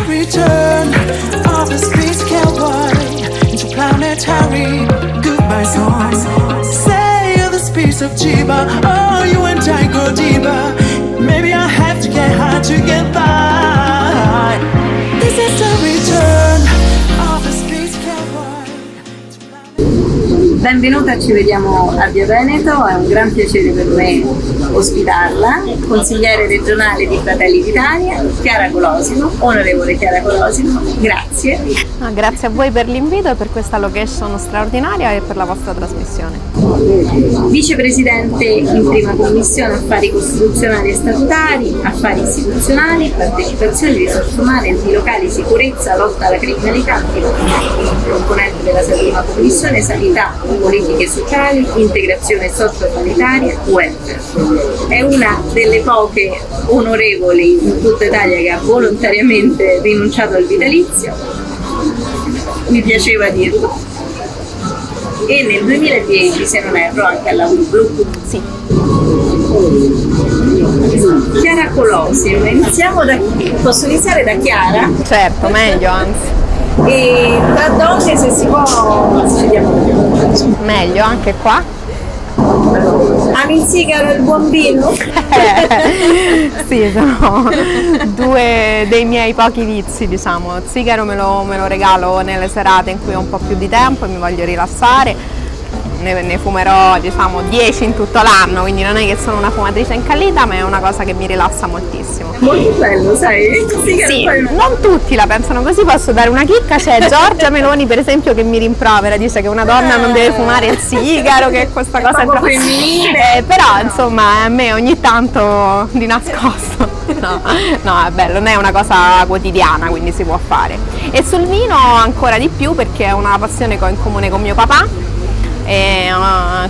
return of the space cowboy into planetary goodbye song. Say you're the space of Chiba, oh you and I go deeper. Maybe I have to get high to get by. This is the return of the space cowboy. Benvenuta, ci vediamo a Via Veneto, è un gran piacere per me ospitarla, consigliere regionale di Fratelli d'Italia, Chiara Colosimo, onorevole Chiara Colosimo, grazie. Grazie a voi per l'invito e per questa location straordinaria e per la vostra trasmissione. Vicepresidente in prima commissione affari costituzionali e statutari, affari istituzionali, partecipazione, risorse umane, enti locali, sicurezza, lotta alla criminalità, componente della settima commissione, sanità, politiche sociali, integrazione socio-sanitaria, welfare. È una delle poche onorevoli in tutta Italia che ha volontariamente rinunciato al vitalizio, mi piaceva dirlo, e nel 2010, se non erro, anche alla Blu. Sì. Chiara Colosimo, iniziamo da chi? Posso iniziare da Chiara? Certo, meglio anzi. E tra donne, se si può, ci diamo Meglio anche qua. ami il sigaro e il buon vino? Sì, sono due dei miei pochi vizi, diciamo. Il sigaro me lo regalo nelle serate in cui ho un po' più di tempo e mi voglio rilassare. Ne fumerò, diciamo, 10 in tutto l'anno, quindi non è che sono una fumatrice incallita, ma è una cosa che mi rilassa moltissimo. Molto bello, sai? Sì, non tutti la pensano così, posso dare una chicca, c'è Giorgia Meloni per esempio che mi rimprovera, dice che una donna non deve fumare il sigaro, che questa cosa è troppo femminile, però insomma a me ogni tanto di nascosto, no è bello, non è una cosa quotidiana, quindi si può fare. E sul vino ancora di più perché è una passione che ho in comune con mio papà. E,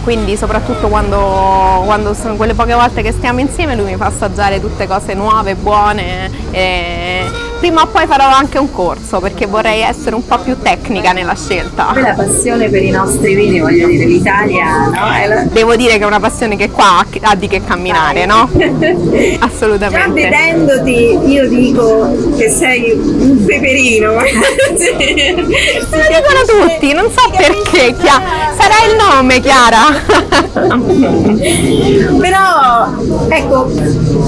quindi soprattutto quando sono quelle poche volte che stiamo insieme lui mi fa assaggiare tutte cose nuove, buone, e prima o poi farò anche un corso perché vorrei essere un po' più tecnica nella scelta. La passione per i nostri vini, voglio dire, l'Italia, no? Devo dire che è una passione che qua ha di che camminare, no? Assolutamente. Già vedendoti io dico che sei un peperino. Lo dicono tutti, non so perché, sarà il nome, Chiara. Però ecco,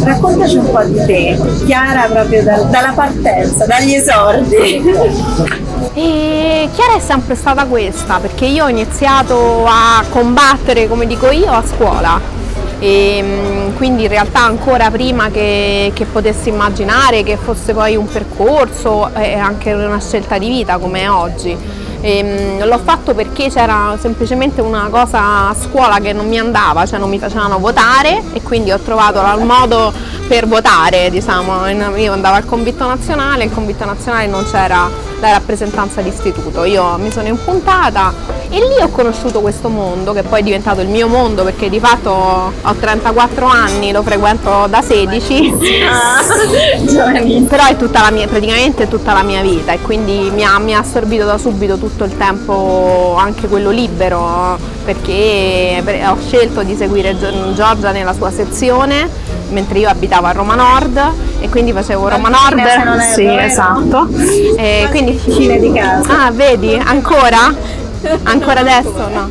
raccontaci un po' di te, Chiara, proprio dalla partenza, dagli esordi. E Chiara è sempre stata questa, perché io ho iniziato a combattere, come dico io, a scuola. E quindi in realtà ancora prima che potessi immaginare che fosse poi un percorso e anche una scelta di vita come è oggi. L'ho fatto perché c'era semplicemente una cosa a scuola che non mi andava, cioè non mi facevano votare e quindi ho trovato il modo per votare, diciamo. Io andavo al Convitto Nazionale, il Convitto Nazionale non c'era la rappresentanza d'istituto, io mi sono impuntata e lì ho conosciuto questo mondo che poi è diventato il mio mondo perché di fatto ho 34 anni, lo frequento da 16, però è praticamente tutta la mia vita e quindi mi ha assorbito da subito tutto il tempo, anche quello libero, perché ho scelto di seguire Giorgia nella sua sezione mentre io abitavo a Roma Nord e quindi facevo Roma Nord, sì, esatto, e quindi vicina di casa. Ah, vedi, ancora adesso no.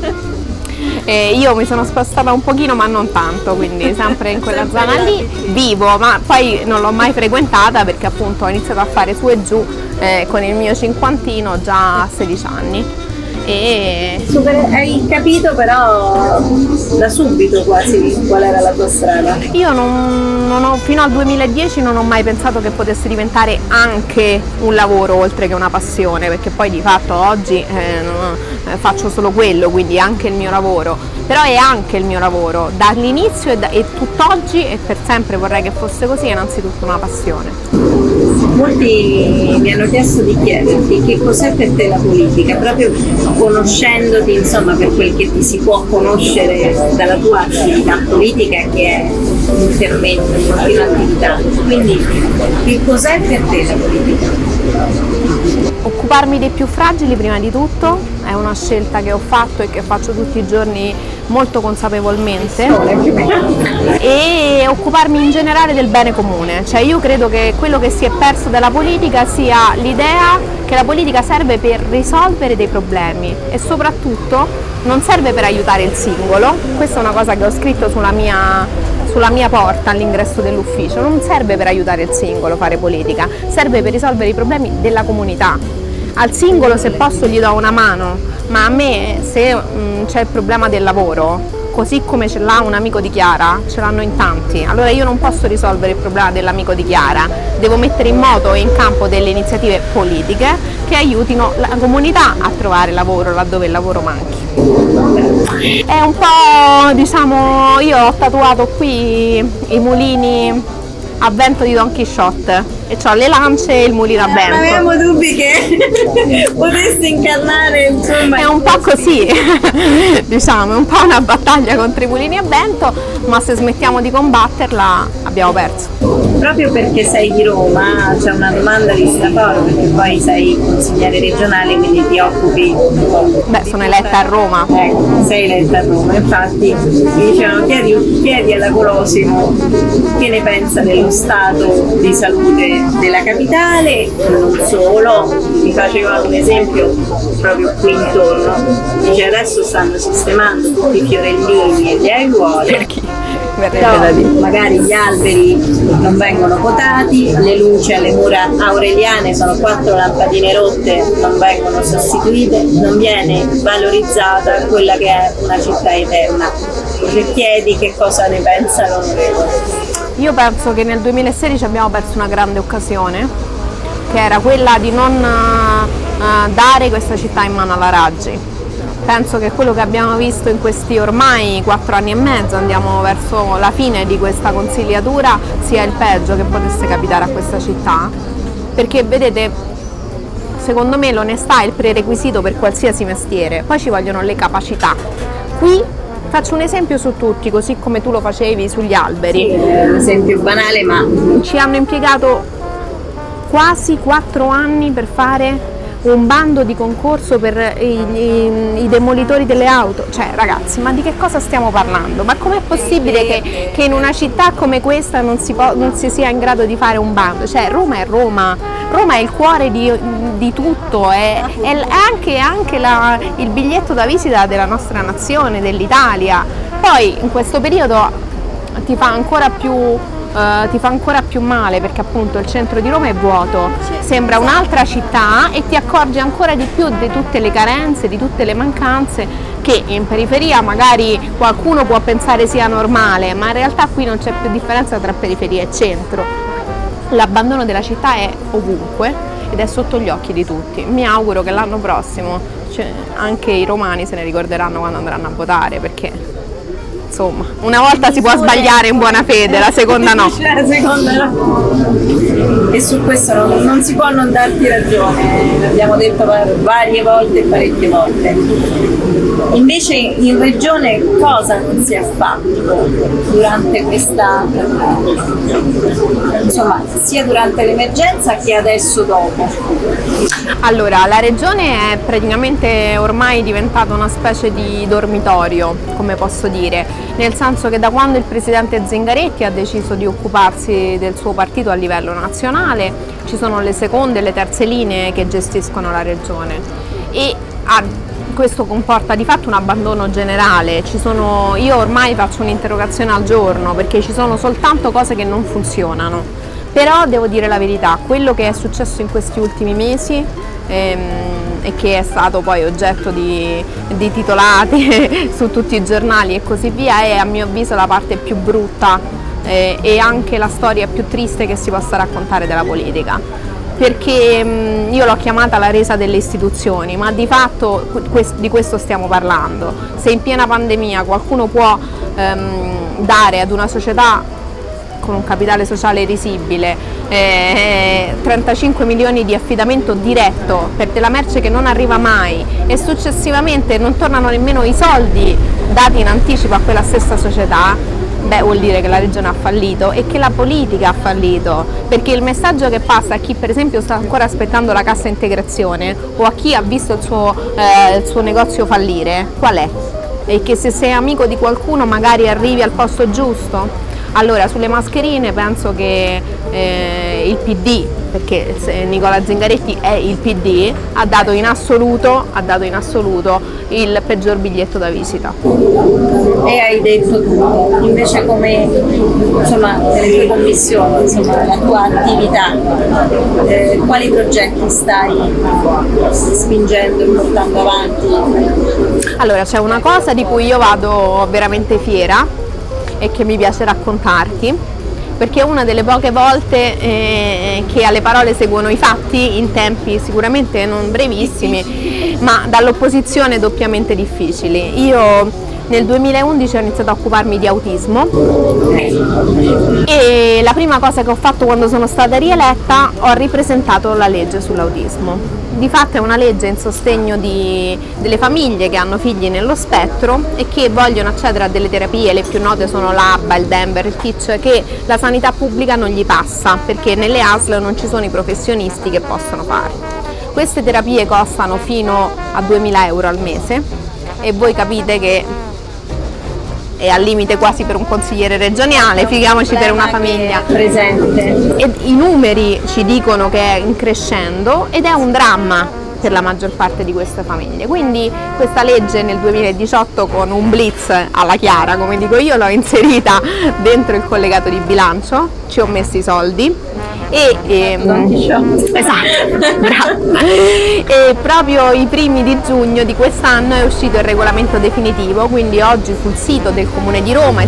E io mi sono spostata un pochino ma non tanto, quindi sempre in quella zona lì vivo, ma poi non l'ho mai frequentata perché appunto ho iniziato a fare su e giù con il mio cinquantino già a 16 anni. E Hai capito però da subito quasi qual era la tua strada? io fino al 2010 non ho mai pensato che potesse diventare anche un lavoro oltre che una passione, perché poi di fatto oggi faccio solo quello, quindi anche il mio lavoro, però è anche il mio lavoro dall'inizio e tutt'oggi e per sempre vorrei che fosse così, è innanzitutto una passione. Molti mi hanno chiesto di chiederti che cos'è per te la politica, proprio conoscendoti, insomma, per quel che ti si può conoscere dalla tua attività politica che è un fermento, una continua attività. Quindi che cos'è per te la politica? Occuparmi dei più fragili prima di tutto, è una scelta che ho fatto e che faccio tutti i giorni molto consapevolmente, e occuparmi in generale del bene comune. Cioè io credo che quello che si è perso dalla politica sia l'idea che la politica serve per risolvere dei problemi e soprattutto non serve per aiutare il singolo. Questa è una cosa che ho scritto sulla mia porta all'ingresso dell'ufficio. Non serve per aiutare il singolo fare politica, serve per risolvere i problemi della comunità. Al singolo, se posso, gli do una mano, ma a me, se c'è il problema del lavoro, così come ce l'ha un amico di Chiara, ce l'hanno in tanti. Allora io non posso risolvere il problema dell'amico di Chiara, devo mettere in moto e in campo delle iniziative politiche che aiutino la comunità a trovare lavoro laddove il lavoro manchi. È un po', diciamo, io ho tatuato qui i mulini a vento di Don Chisciotte e ho le lance e il mulino a vento. Avevamo dubbi che potesse incarnare, insomma. È un po' così, diciamo, è un po' una battaglia contro i mulini a vento, ma se smettiamo di combatterla abbiamo perso. Proprio perché sei di Roma, c'è una domanda di Staforo, perché poi sei consigliere regionale, quindi ti occupi. Beh, sono eletta a Roma. Sei eletta a Roma, infatti mi dicevano chiedi alla Colosimo che ne pensa dello stato di salute della capitale, non solo, mi faceva un esempio proprio qui intorno, dice adesso stanno sistemando tutti i fiorellini e le aiuole, però magari gli alberi non vengono potati, le luci alle mura aureliane sono 4 lampadine rotte, non vengono sostituite, non viene valorizzata quella che è una città eterna. Se chiedi che cosa ne pensa l'onorevole. Io penso che nel 2016 abbiamo perso una grande occasione, che era quella di non dare questa città in mano alla Raggi. Penso che quello che abbiamo visto in questi ormai 4 anni e mezzo, andiamo verso la fine di questa consigliatura, sia il peggio che potesse capitare a questa città, perché vedete, secondo me l'onestà è il prerequisito per qualsiasi mestiere, poi ci vogliono le capacità. Qui faccio un esempio su tutti, così come tu lo facevi sugli alberi. Sì, è un esempio banale, ma ci hanno impiegato quasi 4 anni per fare un bando di concorso per i demolitori delle auto. Cioè ragazzi, ma di che cosa stiamo parlando? Ma com'è possibile che in una città come questa non si sia in grado di fare un bando? Cioè Roma è Roma, Roma è il cuore di tutto, è anche il biglietto da visita della nostra nazione, dell'Italia. Poi in questo periodo ti fa ancora più male, perché appunto il centro di Roma è vuoto, sembra un'altra città e ti accorgi ancora di più di tutte le carenze, di tutte le mancanze che in periferia magari qualcuno può pensare sia normale, ma in realtà qui non c'è più differenza tra periferia e centro. L'abbandono della città è ovunque ed è sotto gli occhi di tutti. Mi auguro che l'anno prossimo anche i romani se ne ricorderanno quando andranno a votare, perché insomma, una volta si può sbagliare in buona fede, la seconda no. La seconda no. E su questo non si può non darti ragione, l'abbiamo detto varie volte e parecchie volte. Invece in regione cosa non si è fatto durante questa, insomma, sia durante l'emergenza che adesso dopo? Allora, la regione è praticamente ormai diventata una specie di dormitorio, come posso dire, nel senso che da quando il presidente Zingaretti ha deciso di occuparsi del suo partito a livello nazionale, ci sono le seconde e le terze linee che gestiscono la regione e questo comporta di fatto un abbandono generale. Io ormai faccio un'interrogazione al giorno perché ci sono soltanto cose che non funzionano, però devo dire la verità, quello che è successo in questi ultimi mesi e che è stato poi oggetto di titolati su tutti i giornali e così via, è a mio avviso la parte più brutta e anche la storia più triste che si possa raccontare della politica, perché io l'ho chiamata la resa delle istituzioni, ma di fatto di questo stiamo parlando. Se in piena pandemia qualcuno può dare ad una società con un capitale sociale risibile 35 milioni di affidamento diretto per della merce che non arriva mai e successivamente non tornano nemmeno i soldi dati in anticipo a quella stessa società, beh, vuol dire che la regione ha fallito e che la politica ha fallito, perché il messaggio che passa a chi per esempio sta ancora aspettando la cassa integrazione o a chi ha visto il suo negozio fallire, qual è? E che se sei amico di qualcuno magari arrivi al posto giusto? Allora, sulle mascherine penso che il PD, perché Nicola Zingaretti è il PD, ha dato in assoluto il peggior biglietto da visita. E hai detto tutto, invece come insomma nelle tue commissioni, insomma la tua attività, quali progetti stai spingendo e portando avanti? Allora, c'è una cosa di cui io vado veramente fiera e che mi piace raccontarti, perché è una delle poche volte che alle parole seguono i fatti in tempi sicuramente non brevissimi, ma dall'opposizione doppiamente difficili. Io nel 2011 ho iniziato a occuparmi di autismo e la prima cosa che ho fatto quando sono stata rieletta, ho ripresentato la legge sull'autismo. Di fatto è una legge in sostegno delle famiglie che hanno figli nello spettro e che vogliono accedere a delle terapie, le più note sono l'ABA, il Denver, il TEACH, che la sanità pubblica non gli passa perché nelle ASL non ci sono i professionisti che possono fare. Queste terapie costano fino a 2.000 euro al mese e voi capite che è al limite quasi per un consigliere regionale, figuriamoci per una famiglia presente. E i numeri ci dicono che è in crescendo ed è un dramma per la maggior parte di queste famiglie. Quindi questa legge nel 2018 con un blitz alla Chiara, come dico io, l'ho inserita dentro il collegato di bilancio, ci ho messo i soldi esatto, bravo. E proprio i primi di giugno di quest'anno è uscito il regolamento definitivo, quindi oggi sul sito del Comune di Roma e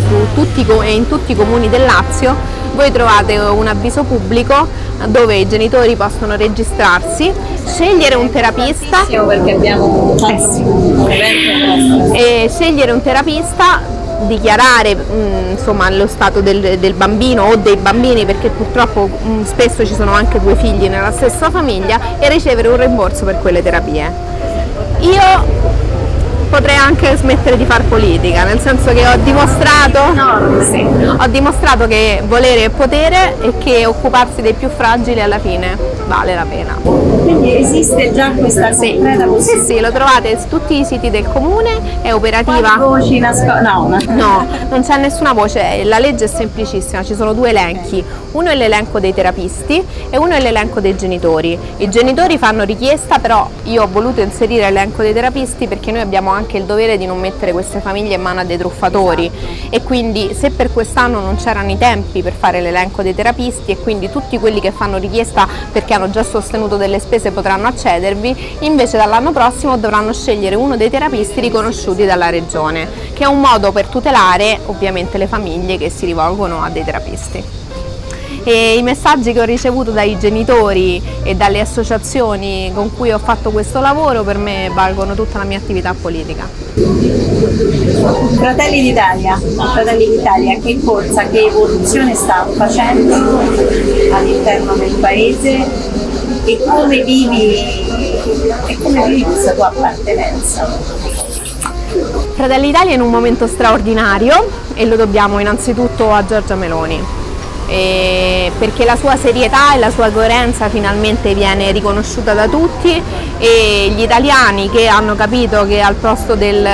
in tutti i comuni del Lazio voi trovate un avviso pubblico dove i genitori possono registrarsi, scegliere un terapista, perché abbiamo scegliere un terapista, dichiarare insomma lo stato del bambino o dei bambini, perché purtroppo spesso ci sono anche due figli nella stessa famiglia, e ricevere un rimborso per quelle terapie. Io potrei anche smettere di fare politica, nel senso che ho dimostrato che volere è potere e che occuparsi dei più fragili alla fine vale la pena. Quindi esiste già questa concreta possibilità? Sì, lo trovate su tutti i siti del comune, è operativa. Voci No, non c'è nessuna voce, la legge è semplicissima, ci sono due elenchi, uno è l'elenco dei terapisti e uno è l'elenco dei genitori. I genitori fanno richiesta, però io ho voluto inserire l'elenco dei terapisti perché noi abbiamo anche il dovere di non mettere queste famiglie in mano a dei truffatori, e quindi se per quest'anno non c'erano i tempi per fare l'elenco dei terapisti e quindi tutti quelli che fanno richiesta perché hanno già sostenuto delle spese potranno accedervi, invece dall'anno prossimo dovranno scegliere uno dei terapisti riconosciuti dalla regione, che è un modo per tutelare ovviamente le famiglie che si rivolgono a dei terapisti. E i messaggi che ho ricevuto dai genitori e dalle associazioni con cui ho fatto questo lavoro per me valgono tutta la mia attività politica. Fratelli d'Italia, che forza, che evoluzione sta facendo all'interno del paese e come vivi questa tua appartenenza? Fratelli d'Italia è in un momento straordinario e lo dobbiamo innanzitutto a Giorgia Meloni. Perché la sua serietà e la sua coerenza finalmente viene riconosciuta da tutti, e gli italiani che hanno capito che al posto del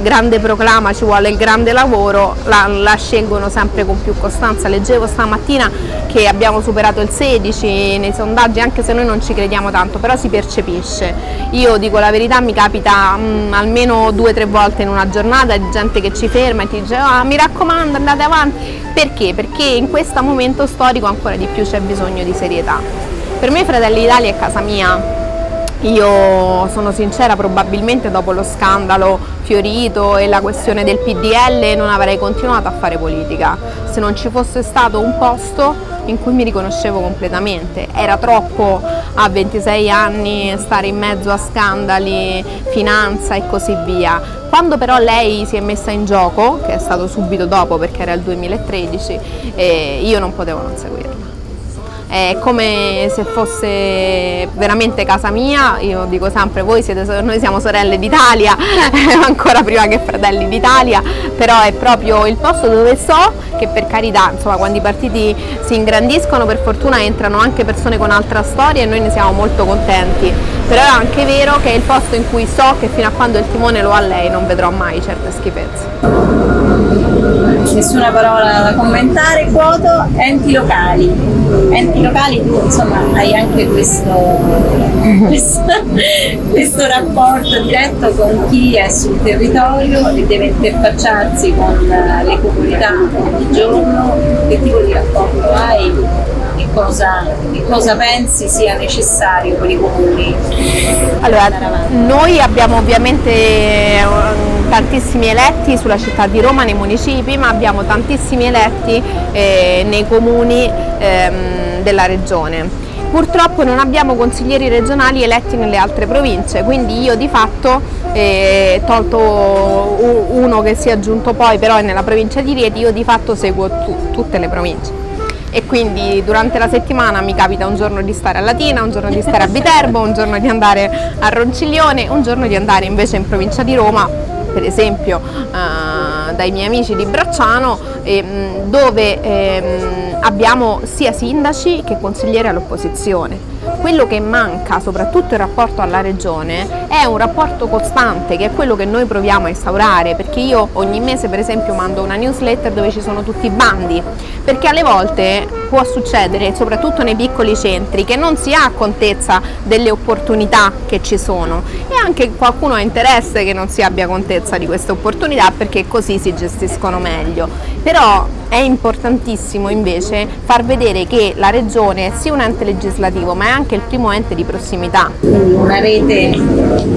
grande proclama ci vuole il grande lavoro la scelgono sempre con più costanza. Leggevo stamattina che abbiamo superato il 16 nei sondaggi, anche se noi non ci crediamo tanto, però si percepisce. Io dico la verità, mi capita almeno 2 o 3 volte in una giornata di gente che ci ferma e ti dice mi raccomando andate avanti. Perché? Perché in questo momento storico ancora di più c'è bisogno di serietà. Per me Fratelli d'Italia è casa mia. Io sono sincera, probabilmente dopo lo scandalo fiorito e la questione del PDL non avrei continuato a fare politica se non ci fosse stato un posto in cui mi riconoscevo completamente. Era troppo a 26 anni stare in mezzo a scandali, finanza e così via. Quando però lei si è messa in gioco, che è stato subito dopo perché era il 2013, io non potevo non seguirla. è come se fosse veramente casa mia. Io dico sempre, noi siamo sorelle d'Italia, ancora prima che fratelli d'Italia, però è proprio il posto dove so che, per carità, insomma, quando i partiti si ingrandiscono, per fortuna entrano anche persone con altra storia e noi ne siamo molto contenti, però è anche vero che è il posto in cui so che fino a quando il timone lo ha lei non vedrò mai certe schifezze. Nessuna parola da commentare. Quoto enti locali. Enti locali, tu insomma hai anche questo rapporto diretto con chi è sul territorio e deve interfacciarsi con le comunità ogni giorno. Che tipo di rapporto hai? E cosa pensi sia necessario per i comuni? Allora, noi abbiamo ovviamente tantissimi eletti sulla città di Roma, nei municipi, ma abbiamo tantissimi eletti nei comuni della regione. Purtroppo non abbiamo consiglieri regionali eletti nelle altre province, quindi io di fatto, tolto uno che si è aggiunto poi, però è nella provincia di Rieti, io di fatto seguo tutte le province. E quindi durante la settimana mi capita un giorno di stare a Latina, un giorno di stare a Viterbo, un giorno di andare a Ronciglione, un giorno di andare invece in provincia di Roma, per esempio dai miei amici di Bracciano, dove abbiamo sia sindaci che consiglieri all'opposizione. Quello che manca, soprattutto in rapporto alla regione, è un rapporto costante, che è quello che noi proviamo a instaurare, perché io ogni mese per esempio mando una newsletter dove ci sono tutti i bandi, perché alle volte può succedere, soprattutto nei piccoli centri, che non si ha contezza delle opportunità che ci sono, e anche qualcuno ha interesse che non si abbia contezza di queste opportunità, perché così si gestiscono meglio. Però è importantissimo invece far vedere che la regione è sì un ente legislativo, ma è anche il primo ente di prossimità. Una rete.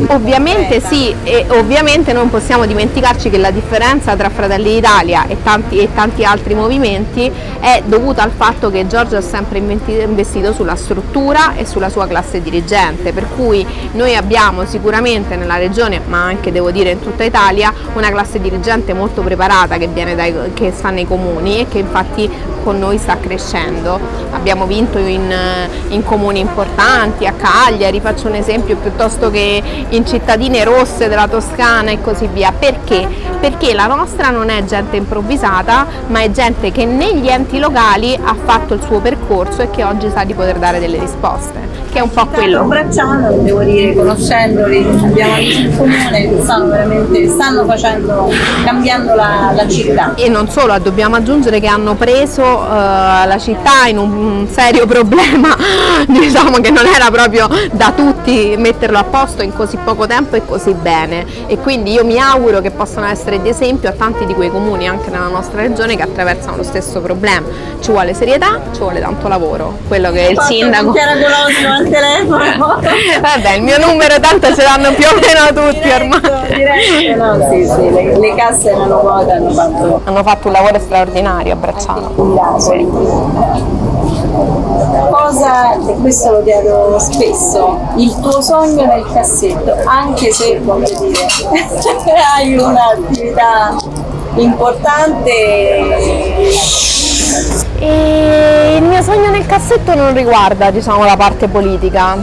Ovviamente sì, e ovviamente non possiamo dimenticarci che la differenza tra Fratelli d'Italia e tanti altri movimenti è dovuta al fatto che Giorgio ha sempre investito sulla struttura e sulla sua classe dirigente, per cui noi abbiamo sicuramente nella regione, ma anche devo dire in tutta Italia, una classe dirigente molto preparata che sta nei comuni e che infatti con noi sta crescendo. Abbiamo vinto in comuni importanti, a Cagliari, faccio un esempio, piuttosto che in cittadine rosse della Toscana e così via. Perché? Perché la nostra non è gente improvvisata, ma è gente che negli enti locali ha fatto il suo percorso e che oggi sa di poter dare delle risposte, che è un po' quello. Bracciano, devo dire, conoscendoli, abbiamo amici in comune che stanno cambiando la città. E non solo, dobbiamo aggiungere che hanno preso la città in un serio problema, diciamo che non era proprio da tutti metterlo a posto in così poco tempo e così bene, e quindi io mi auguro che possano essere di esempio a tanti di quei comuni anche nella nostra regione che attraversano lo stesso problema. Ci vuole serietà, ci vuole tanto lavoro, quello che il sindaco. Al telefono. Vabbè, il mio numero tanto ce l'hanno più o meno tutti ormai. Diretto, no, sì, le casse erano vuote, hanno fatto un lavoro straordinario a Bracciano. Cosa, e questo lo chiedo spesso, il tuo sogno nel cassetto, anche se, voglio dire, hai un'attività importante. E il mio sogno nel cassetto non riguarda, diciamo, la parte politica,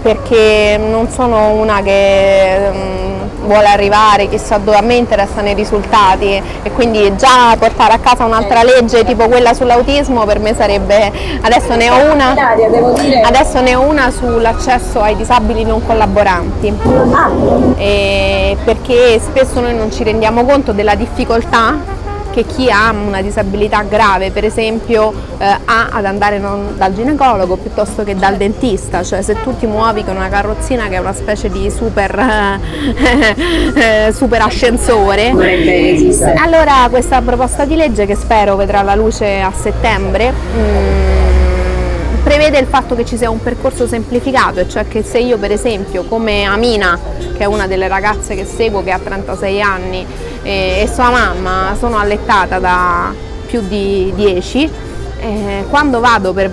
perché non sono una che vuole arrivare chissà dove. A me interessano i risultati, e quindi già portare a casa un'altra legge tipo quella sull'autismo per me sarebbe, adesso ne ho una sull'accesso ai disabili non collaboranti, perché spesso noi non ci rendiamo conto della difficoltà che chi ha una disabilità grave, per esempio, ha ad andare dal ginecologo piuttosto che dal dentista. Cioè, se tu ti muovi con una carrozzina che è una specie di super ascensore, allora questa proposta di legge, che spero vedrà la luce a settembre, prevede il fatto che ci sia un percorso semplificato, e cioè che se io per esempio, come Amina, che è una delle ragazze che seguo, che ha 36 anni, e sua mamma, sono allettata da più di 10, quando vado per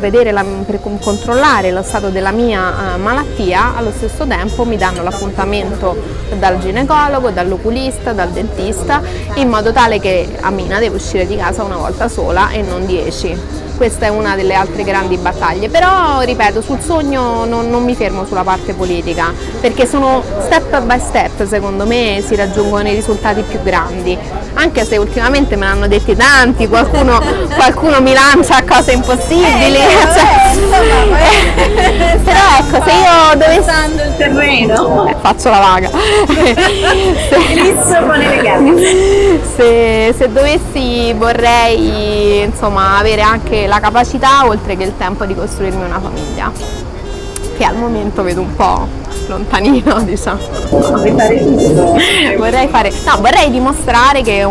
controllare lo stato della mia malattia, allo stesso tempo mi danno l'appuntamento dal ginecologo, dall'oculista, dal dentista, in modo tale che Amina deve uscire di casa una volta sola e non 10. questa è una delle altre grandi battaglie. Però ripeto, sul sogno non mi fermo sulla parte politica, perché sono step by step, secondo me si raggiungono i risultati più grandi, anche se ultimamente me l'hanno detti tanti, qualcuno mi lancia a cose impossibili, però ecco, se io dovessi il terreno, faccio la vaga. Lisso con eleganza. Se dovessi, vorrei insomma avere anche la capacità, oltre che il tempo, di costruirmi una famiglia, che al momento vedo un po' lontanino, diciamo. Vorrei dimostrare che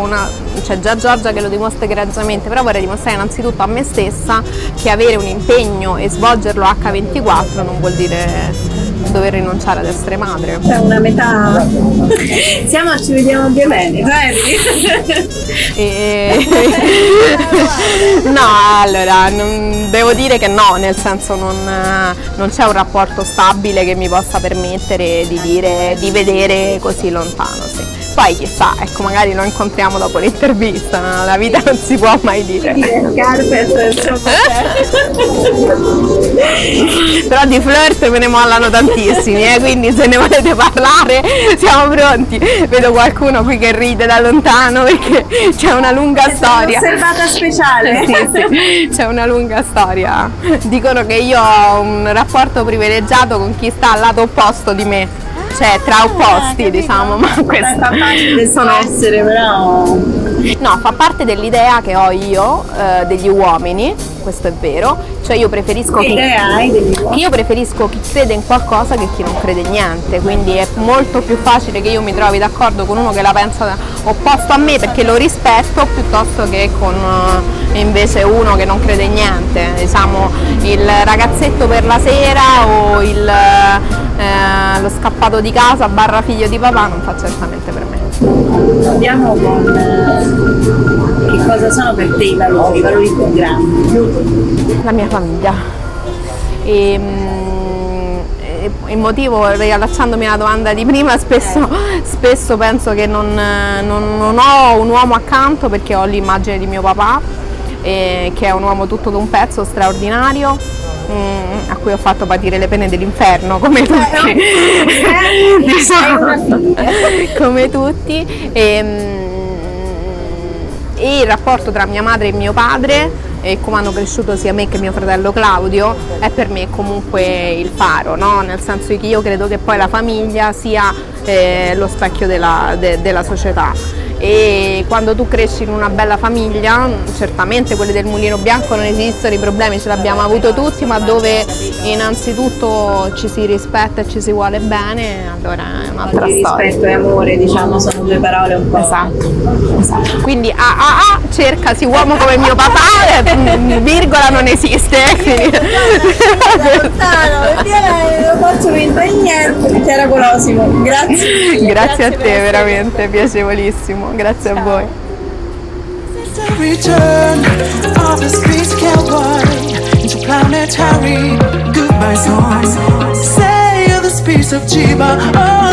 c'è già Giorgia che lo dimostra egregiamente, però vorrei dimostrare innanzitutto a me stessa che avere un impegno e svolgerlo H24 non vuol dire dover rinunciare ad essere madre. C'è una metà. Ci vediamo più bene, No, allora, devo dire che no, nel senso non c'è un rapporto stabile che mi possa permettere di vedere così lontano, sì. Poi chissà, ecco, magari lo incontriamo dopo l'intervista, no? La vita non si può mai dire. Però di flirt me ne mollano tantissimi, quindi se ne volete parlare siamo pronti. Vedo qualcuno qui che ride da lontano perché c'è una lunga storia. Osservata speciale. Sì, c'è una lunga storia. Dicono che io ho un rapporto privilegiato con chi sta al lato opposto di me. Cioè tra opposti, diciamo, ma questo fa parte del suo essere, però. No, fa parte dell'idea che ho io degli uomini, questo è vero, cioè io preferisco Che idea hai degli uomini? io preferisco chi crede in qualcosa che chi non crede in niente, quindi è molto più facile che io mi trovi d'accordo con uno che la pensa opposto a me perché lo rispetto, piuttosto che con invece uno che non crede in niente, diciamo il ragazzetto per la sera o lo scappato di casa / figlio di papà non fa certamente per me. Andiamo con che cosa sono per te i valori più grandi? La mia famiglia. Il motivo, riallacciandomi alla domanda di prima, spesso penso che non ho un uomo accanto perché ho l'immagine di mio papà, che è un uomo tutto d'un pezzo, straordinario, a cui ho fatto patire le pene dell'inferno come tutti, diciamo, come tutti, e il rapporto tra mia madre e mio padre e come hanno cresciuto sia me che mio fratello Claudio è per me comunque il faro, no? Nel senso che io credo che poi la famiglia sia lo specchio della società. E quando tu cresci in una bella famiglia, certamente quelli del Mulino Bianco non esistono, i problemi ce li abbiamo avuto tutti, ma dove innanzitutto ci si rispetta e ci si vuole bene, allora è un'altra storia. Rispetto e amore, diciamo, sono due parole un po'. Esatto. Quindi cercasi uomo come mio papà, virgola non esiste. Non faccio finta di niente. Chiara Colosimo, grazie. Grazie a te, veramente piacevolissimo. Grazie a voi. Return of the streets cowboy interplanetary goodbye song. Say you're the speech of Chiba. Oh,